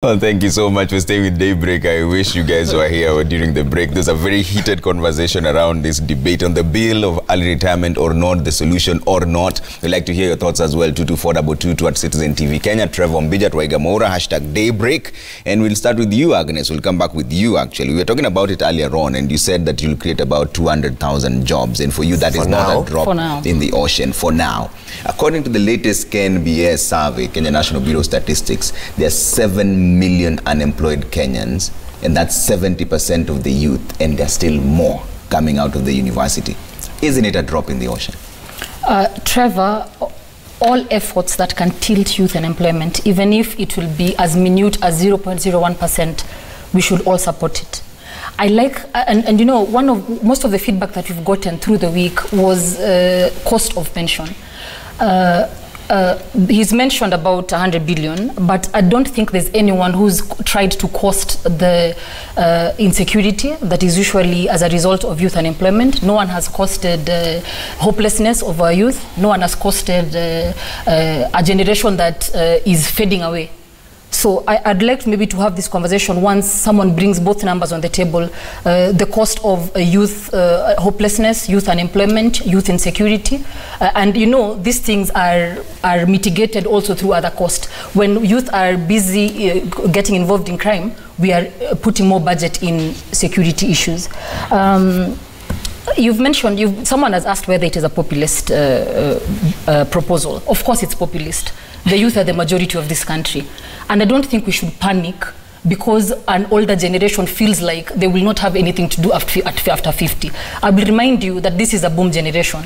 Well, thank you so much for staying with Daybreak. I wish you guys were here during the break. There's a very heated conversation around this debate on the bill of early retirement or not, the solution or not. We'd like to hear your thoughts as well. 22422 at Citizen TV Kenya. Trevor Mbija, Twaigamora, hashtag Daybreak. And we'll start with you, Agnes. We'll come back with you, actually. We were talking about it earlier on, and you said that you'll create about 200,000 jobs. And for you, that is not a drop in the ocean for now. According to the latest KNBS survey, Kenya National Bureau of Statistics, there are 7 million unemployed Kenyans, and that's 70% of the youth, and there's still more coming out of the university. Isn't it a drop in the ocean? Trevor, all efforts that can tilt youth unemployment, even if it will be as minute as 0.01%, we should all support it. I like, and you know, most of the feedback that we've gotten through the week was cost of pension. He's mentioned about 100 billion, but I don't think there's anyone who's tried to cost the insecurity that is usually as a result of youth unemployment. No one has costed hopelessness of our youth. No one has costed a generation that is fading away. So I'd like maybe to have this conversation once someone brings both numbers on the table, the cost of youth hopelessness, youth unemployment, youth insecurity. And you know, these things are mitigated also through other costs. When youth are busy getting involved in crime, we are putting more budget in security issues. You've mentioned, someone has asked whether it is a populist proposal. Of course it's populist. The youth are the majority of this country. And I don't think we should panic because an older generation feels like they will not have anything to do after 50. I will remind you that this is a boom generation.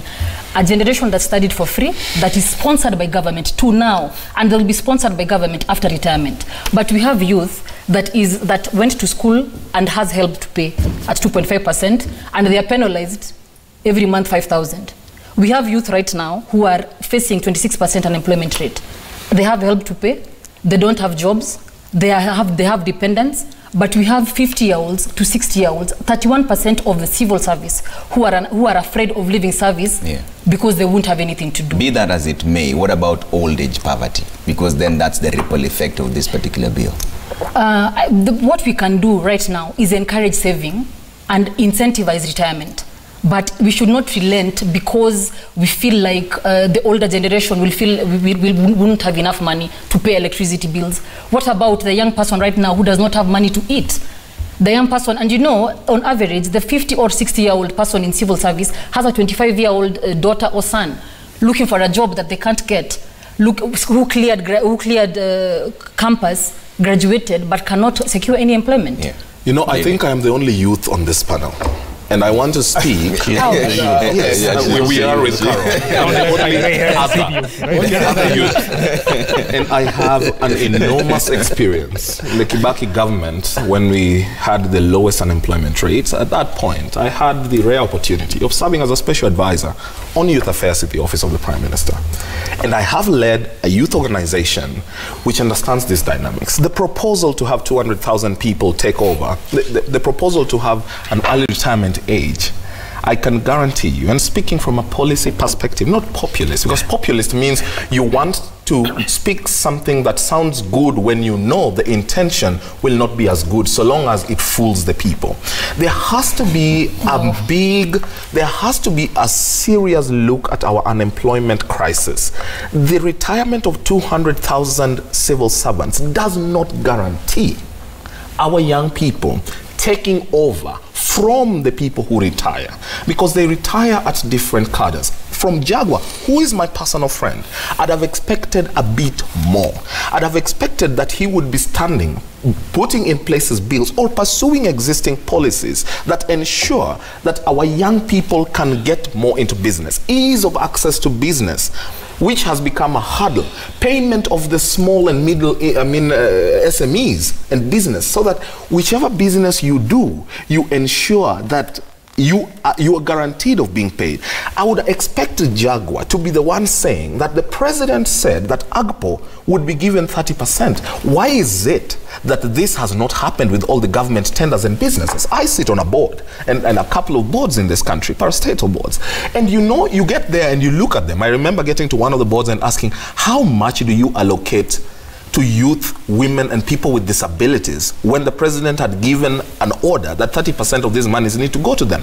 A generation that studied for free, that is sponsored by government to now, and they'll be sponsored by government after retirement. But we have youth that went to school and has help to pay at 2.5%, and they are penalized every month 5,000. We have youth right now who are facing 26% unemployment rate. They have help to pay, they don't have jobs, they have dependents, but we have 50-year-olds to 60-year-olds, 31% of the civil service who are afraid of leaving service because they won't have anything to do. Be that as it may, what about old age poverty? Because then that's the ripple effect of this particular bill. What we can do right now is encourage saving and incentivize retirement. But we should not relent because we feel like the older generation we won't have enough money to pay electricity bills. What about the young person right now who does not have money to eat? The young person, and you know, on average, the 50 or 60-year-old person in civil service has a 25-year-old daughter or son looking for a job that they can't get. Who cleared campus, graduated, but cannot secure any employment. Yeah. You know, I think I am the only youth on this panel. And I want to speak. We are with Carol. And I have an enormous experience in the Kibaki government when we had the lowest unemployment rates. At that point, I had the rare opportunity of serving as a special advisor on youth affairs at the office of the Prime Minister. And I have led a youth organization which understands these dynamics. The proposal to have 200,000 people take over, the proposal to have an early retirement age, I can guarantee you, and speaking from a policy perspective, not populist, because populist means you want to speak something that sounds good when you know the intention will not be as good so long as it fools the people. There has to be a serious look at our unemployment crisis. The retirement of 200,000 civil servants does not guarantee our young people taking over from the people who retire, because they retire at different cadres. From Jaguar, who is my personal friend, I'd have expected a bit more. I'd have expected that he would be standing, putting in places bills or pursuing existing policies that ensure that our young people can get more into business. Ease of access to business, which has become a hurdle. Payment of the small and middle, SMEs and business, so that whichever business you do, you ensure that you are guaranteed of being paid. I would expect Jaguar to be the one saying that the president said that AGPO would be given 30%. Why is it that this has not happened with all the government tenders and businesses? I sit on a board and a couple of boards in this country, parastatal boards. And you know, you get there and you look at them. I remember getting to one of the boards and asking, how much do you allocate to youth, women, and people with disabilities when the president had given an order that 30% of these monies need to go to them.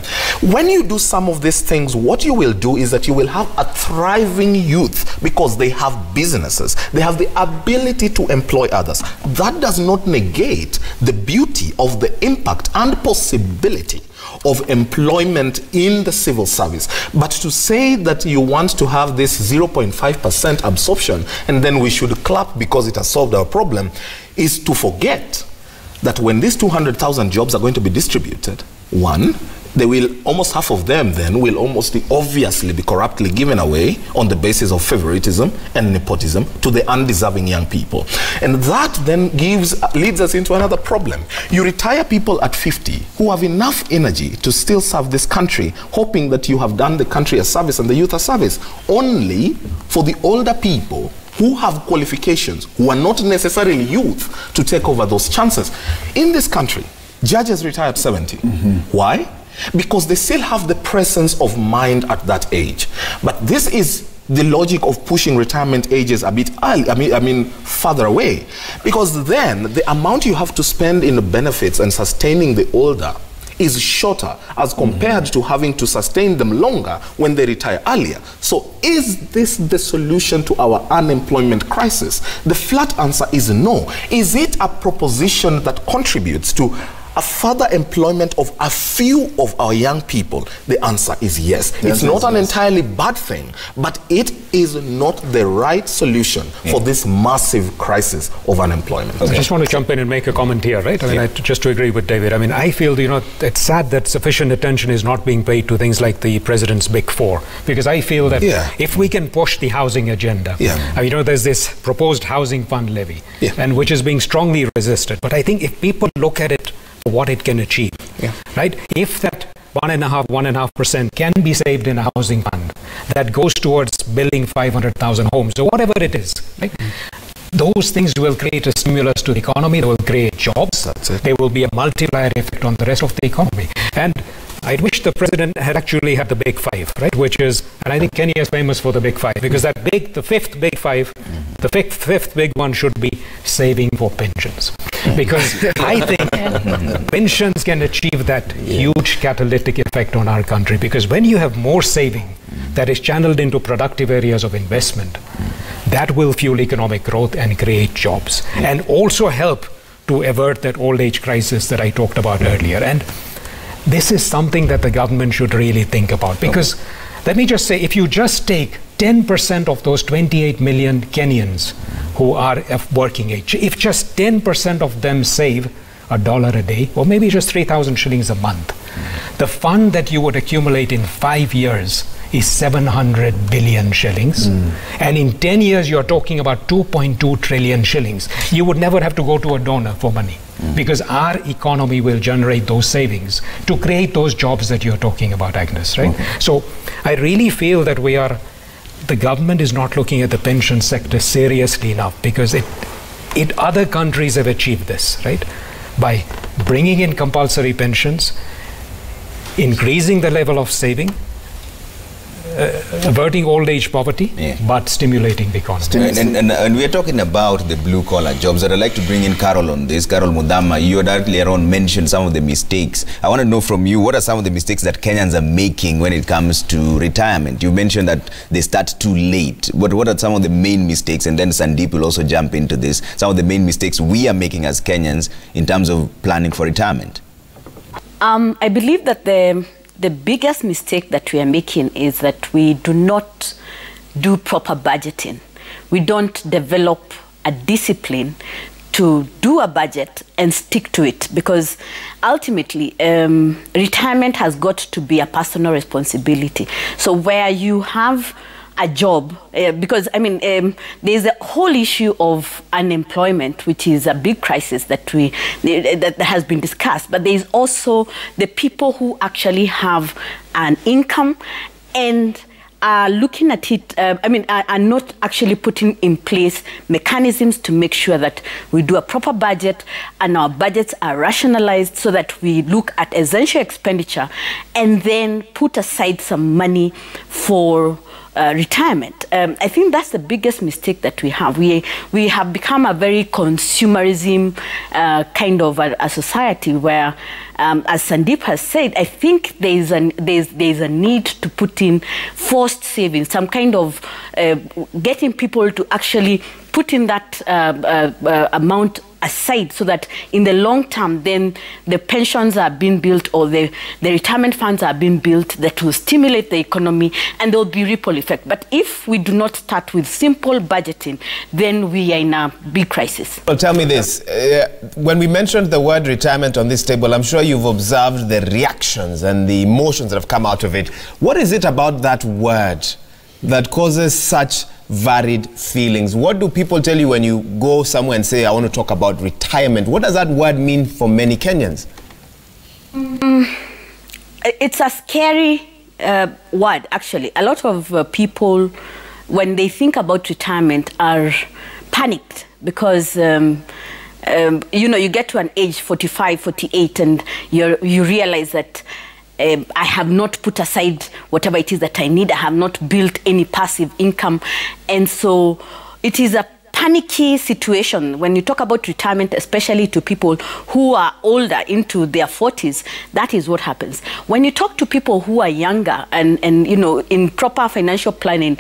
When you do some of these things, what you will do is that you will have a thriving youth because they have businesses. They have the ability to employ others. That does not negate the beauty of the impact and possibility of employment in the civil service. But to say that you want to have this 0.5% absorption and then we should clap because it has solved our problem is to forget that when these 200,000 jobs are going to be distributed, one, they will, almost half of them then will almost obviously be corruptly given away on the basis of favoritism and nepotism to the undeserving young people. And that then leads us into another problem. You retire people at 50 who have enough energy to still serve this country, hoping that you have done the country a service and the youth a service, only for the older people who have qualifications, who are not necessarily youth, to take over those chances. In this country, judges retire at 70. Why? Because they still have the presence of mind at that age. But this is the logic of pushing retirement ages a bit early, I mean further away. Because then the amount you have to spend in benefits and sustaining the older is shorter as compared to having to sustain them longer when they retire earlier. So is this the solution to our unemployment crisis? The flat answer is no. Is it a proposition that contributes to a further employment of a few of our young people? The answer is yes. It's not an entirely bad thing, but it is not the right solution for this massive crisis of unemployment. I just want to jump in and make a comment here, right? I mean, just to agree with David, I mean, I feel, you know, it's sad that sufficient attention is not being paid to things like the president's Big Four, because I feel that if we can push the housing agenda, I mean, you know, there's this proposed housing fund levy, and which is being strongly resisted. But I think if people look at it, what it can achieve, right? If that 1.5% can be saved in a housing fund that goes towards building 500,000 homes or whatever it is, right? Those things will create a stimulus to the economy. They will create jobs. There will be a multiplier effect on the rest of the economy. And I wish the president had actually had the big five, right? Which is, and I think Kenya is famous for the big five, because that the fifth big five, the fifth big one should be saving for pensions. Because I think pensions can achieve that huge catalytic effect on our country. Because when you have more saving that is channeled into productive areas of investment, that will fuel economic growth and create jobs, and also help to avert that old age crisis that I talked about earlier. And this is something that the government should really think about, because let me just say, if you just take 10% of those 28 million Kenyans who are of working age, if just 10% of them save $1 a day, or maybe just 3,000 shillings a month, the fund that you would accumulate in 5 years is 700 billion shillings. And in 10 years, you're talking about 2.2 trillion shillings. You would never have to go to a donor for money, because our economy will generate those savings to create those jobs that you're talking about, Agnes, right? So I really feel that the government is not looking at the pension sector seriously enough, because other countries have achieved this, right? By bringing in compulsory pensions, increasing the level of saving, averting old age poverty, but stimulating the economy. And we are talking about the blue collar jobs. I'd like to bring in Carol on this. Carol Muthama, you had earlier on mentioned some of the mistakes. I want to know from you, what are some of the mistakes that Kenyans are making when it comes to retirement? You mentioned that they start too late. But what are some of the main mistakes? And then Sandeep will also jump into this. Some of the main mistakes we are making as Kenyans in terms of planning for retirement. I believe that the biggest mistake that we are making is that we do not do proper budgeting. We don't develop a discipline to do a budget and stick to it, because ultimately retirement has got to be a personal responsibility. So where you have a job, because I mean there's a whole issue of unemployment, which is a big crisis that has been discussed, but there's also the people who actually have an income and are looking at it, are not actually putting in place mechanisms to make sure that we do a proper budget and our budgets are rationalized, so that we look at essential expenditure and then put aside some money for retirement. I think that's the biggest mistake that we have. We have become a very consumerism kind of a society where, as Sandeep has said, I think there's a need to put in forced savings, some kind of getting people to actually put in that amount aside, so that in the long term then the pensions are being built, or the retirement funds are being built that will stimulate the economy, and there will be ripple effect. But if we do not start with simple budgeting, then we are in a big crisis. Well, tell me this. When we mentioned the word retirement on this table, I'm sure you've observed the reactions and the emotions that have come out of it. What is it about that word that causes such varied feelings? What do people tell you when you go somewhere and say, I want to talk about retirement? What does that word mean for many Kenyans? It's a scary word, actually. A lot of people, when they think about retirement, are panicked because you know, you get to an age 45, 48, and you realize that I have not put aside whatever it is that I need. I have not built any passive income. And so it is a panicky situation when you talk about retirement, especially to people who are older, into their 40s. That is what happens. When you talk to people who are younger and you know, in proper financial planning,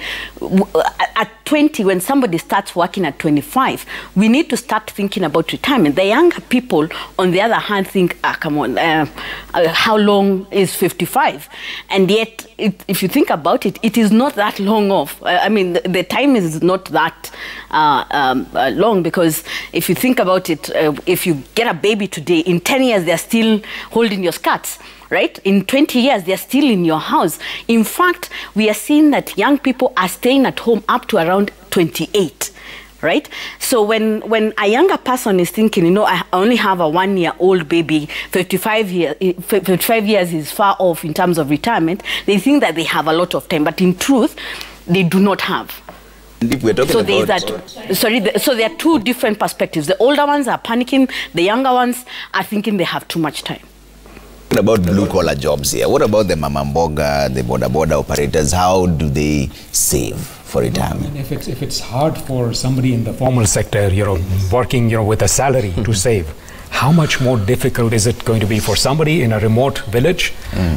at 20, when somebody starts working at 25, we need to start thinking about retirement. The younger people, on the other hand, think, come on, how long is 55? And yet, if you think about it, it is not that long off. I mean, the time is not that long, because if you think about it, if you get a baby today, in 10 years, they're still holding your skirts. Right? In 20 years, they're still in your house. In fact, we are seeing that young people are staying at home up to around 28. Right? So when a younger person is thinking, you know, I only have a 1-year-old baby, 55 years is far off in terms of retirement, they think that they have a lot of time. But in truth, they do not have. If we're talking So there are two different perspectives. The older ones are panicking. The younger ones are thinking they have too much time. What about blue-collar jobs here? What about the mama mboga, the border operators? How do they save for retirement? If it's hard for somebody in the formal sector, you know, working, you know, with a salary to save, how much more difficult is it going to be for somebody in a remote village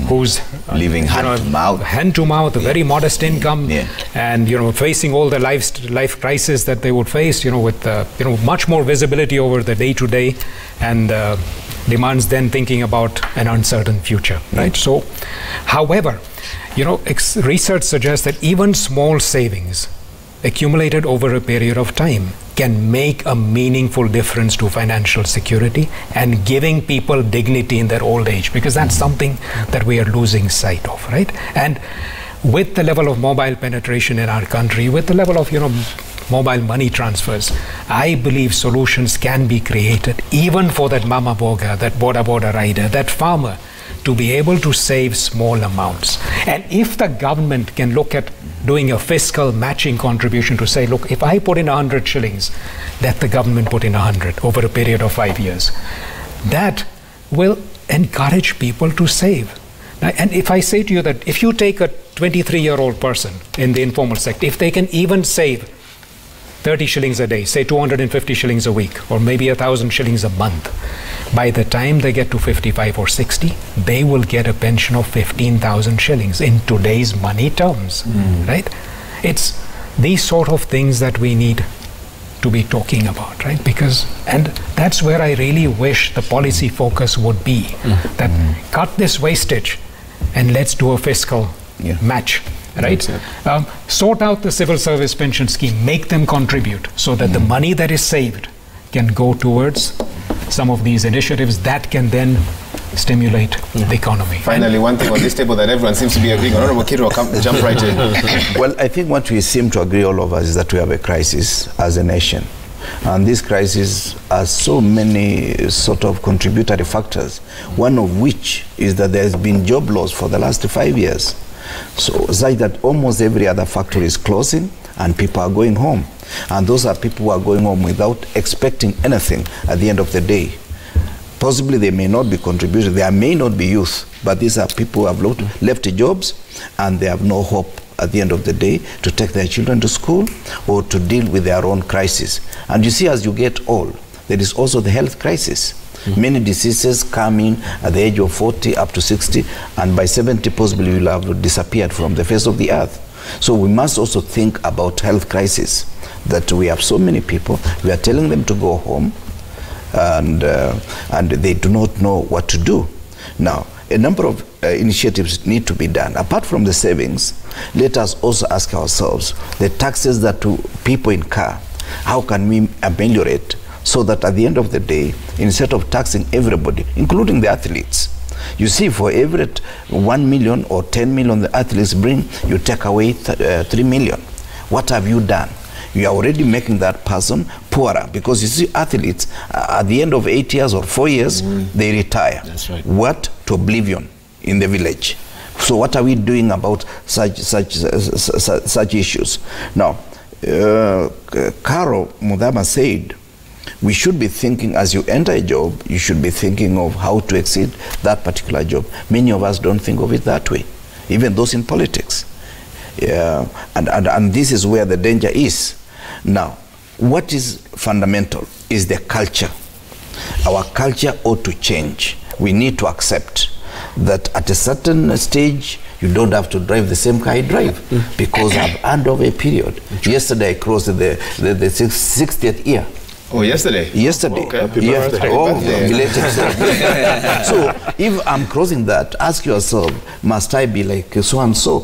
who's living hand to mouth, very modest income, and you know, facing all the life crisis that they would face, you know, with you know, much more visibility over the day-to-day, and demands then thinking about an uncertain future, right? So, however, you know, research suggests that even small savings accumulated over a period of time can make a meaningful difference to financial security and giving people dignity in their old age, because that's something that we are losing sight of, right? And with the level of mobile penetration in our country, with the level of, you know, mobile money transfers, I believe solutions can be created even for that mama boga, that border rider, that farmer, to be able to save small amounts. And if the government can look at doing a fiscal matching contribution to say, look, if I put in 100 shillings, let the government put in 100 over a period of 5 years, that will encourage people to save. And if I say to you that if you take a 23-year-old person in the informal sector, if they can even save 30 shillings a day, say 250 shillings a week, or maybe 1,000 shillings a month, by the time they get to 55 or 60, they will get a pension of 15,000 shillings in today's money terms, right? It's these sort of things that we need to be talking about, right? Because, and that's where I really wish the policy focus would be, that cut this wastage and let's do a fiscal match. Right? Sort out the civil service pension scheme, make them contribute so that the money that is saved can go towards some of these initiatives that can then stimulate the economy. Finally, one thing on this table that everyone seems to be agreeing on. Honorable Kiro, jump right in. Well, I think what we seem to agree, all of us, is that we have a crisis as a nation. And this crisis has so many sort of contributory factors, one of which is that there has been job loss for the last 5 years. So such that almost every other factory is closing and people are going home. And those are people who are going home without expecting anything at the end of the day. Possibly they may not be contributing, there may not be youth, but these are people who have left jobs and they have no hope at the end of the day to take their children to school or to deal with their own crisis. And you see, as you get old, there is also the health crisis. Many diseases come in at the age of 40 up to 60, and by 70 possibly will have disappeared from the face of the earth. So we must also think about health crisis, that we have so many people, we are telling them to go home, and they do not know what to do. Now, a number of initiatives need to be done. Apart from the savings, let us also ask ourselves, the taxes that people incur, how can we ameliorate so that at the end of the day, instead of taxing everybody, including the athletes, you see, for every 1 million or 10 million the athletes bring, you take away 3 million. What have you done? You are already making that person poorer, because you see, athletes at the end of 8 years or 4 years, they retire. That's right. What? To oblivion in the village. So what are we doing about such issues? Now, Carol Muthama said, we should be thinking, as you enter a job, you should be thinking of how to exceed that particular job. Many of us don't think of it that way, even those in politics. And this is where the danger is. Now, what is fundamental is the culture. Our culture ought to change. We need to accept that at a certain stage, you don't have to drive the same car I drive, because I've earned over a period. Yesterday, I crossed the 60th year. Oh, yesterday? Yesterday. Okay. Happy birthday. Oh, belated. So, if I'm crossing that, ask yourself, must I be like so-and-so?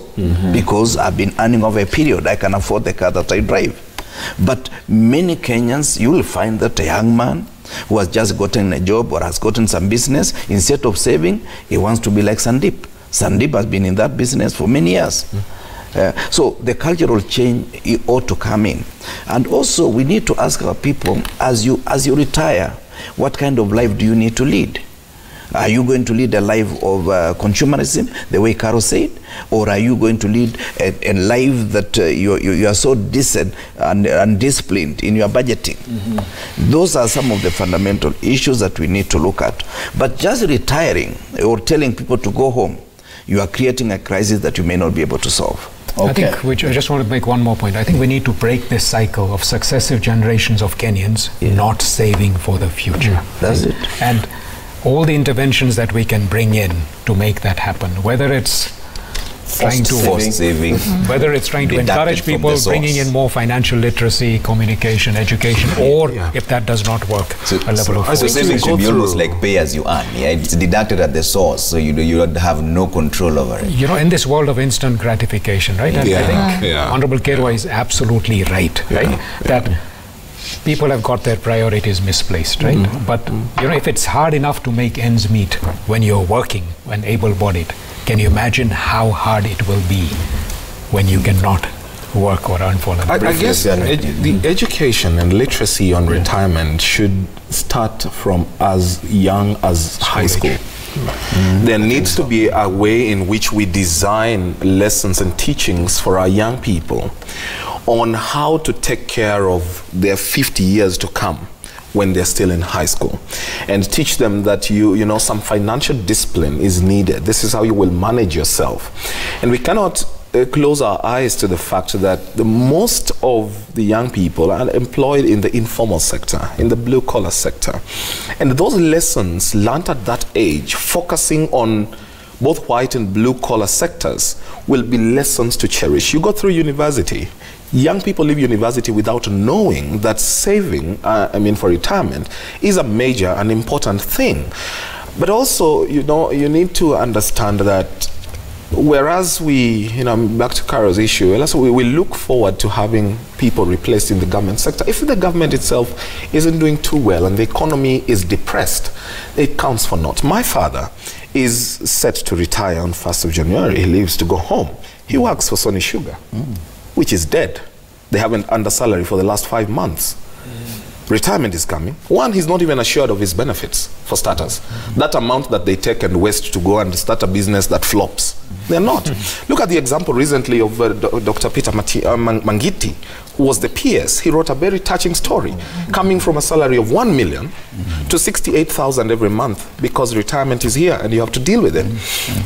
Because I've been earning over a period, I can afford the car that I drive. But many Kenyans, you will find that a young man who has just gotten a job or has gotten some business, instead of saving, he wants to be like Sandeep. Sandeep has been in that business for many years. So the cultural change ought to come in. And also we need to ask our people, as you retire, what kind of life do you need to lead? Are you going to lead a life of consumerism, the way Carol said? Or are you going to lead a life that you are so decent and disciplined in your budgeting? Those are some of the fundamental issues that we need to look at. But just retiring or telling people to go home, you are creating a crisis that you may not be able to solve. Okay. I just want to make one more point. I think we need to break this cycle of successive generations of Kenyans not saving for the future. That's it. And all the interventions that we can bring in to make that happen, whether it's trying to forced saving, whether it's trying to encourage people, bringing in more financial literacy, communication, education, or if that does not work, a level of so saving should be almost like pay as you earn. It's deducted at the source, so you don't have no control over it. You know, in this world of instant gratification, right? And I think Honorable Kerwa is absolutely right? That people have got their priorities misplaced, right? But you know, if it's hard enough to make ends meet when you're working, when able-bodied, can you imagine how hard it will be when you cannot work or earn for them? I guess the education and literacy on retirement should start from as young as high school. There needs to be a way in which we design lessons and teachings for our young people on how to take care of their 50 years to come when they're still in high school, and teach them that you know some financial discipline is needed. This is how you will manage yourself. And we cannot close our eyes to the fact that the most of the young people are employed in the informal sector, in the blue-collar sector. And those lessons learned at that age, focusing on both white and blue-collar sectors, will be lessons to cherish. You go through university. Young people leave university without knowing that saving, for retirement, is a major and important thing. But also, you know, you need to understand that whereas we, back to Carol's issue, we look forward to having people replaced in the government sector. If the government itself isn't doing too well and the economy is depressed, it counts for naught. My father is set to retire on 1st of January. He leaves to go home. He works for Sony Sugar, which is dead. They haven't earned a salary for the last 5 months. Retirement is coming. One, he's not even assured of his benefits, for starters. That amount that they take and waste to go and start a business that flops They're not. Look at the example recently of Dr. Peter Mangiti, who was the PS. He wrote a very touching story, coming from a salary of 1 million to 68,000 every month, because retirement is here and you have to deal with it.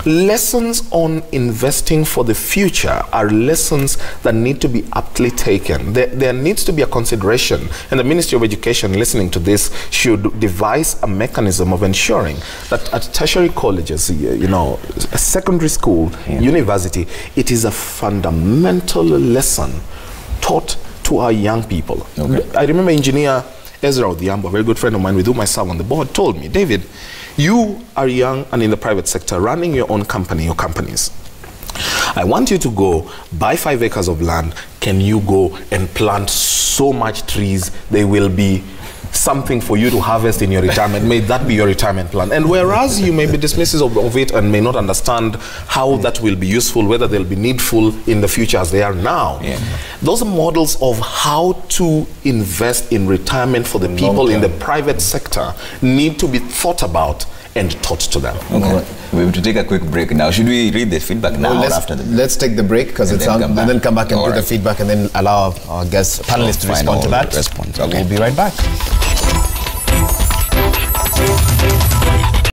Lessons on investing for the future are lessons that need to be aptly taken. There needs to be a consideration, and the Ministry of Education, listening to this, should devise a mechanism of ensuring that at tertiary colleges, you know, a secondary school, university, it is a fundamental lesson taught to our young people. I remember Engineer Ezra Odhiambo, a very good friend of mine with whom I serve on the board, told me, David, you are young and in the private sector, running your own company or companies. I want you to go buy 5 acres of land. Can you go and plant so much trees? They will be something for you to harvest in your retirement. May that be your retirement plan. And whereas you may be dismissive of it and may not understand how that will be useful, whether they'll be needful in the future as they are now, those models of how to invest in retirement for the people in the private sector need to be thought about and taught to them. Okay. We have to take a quick break now. Should we read the feedback now or after the break? Let's take the break, because it's on, and then come back and do the feedback, and then allow our guests, panelists to respond to that. Okay. We'll be right back.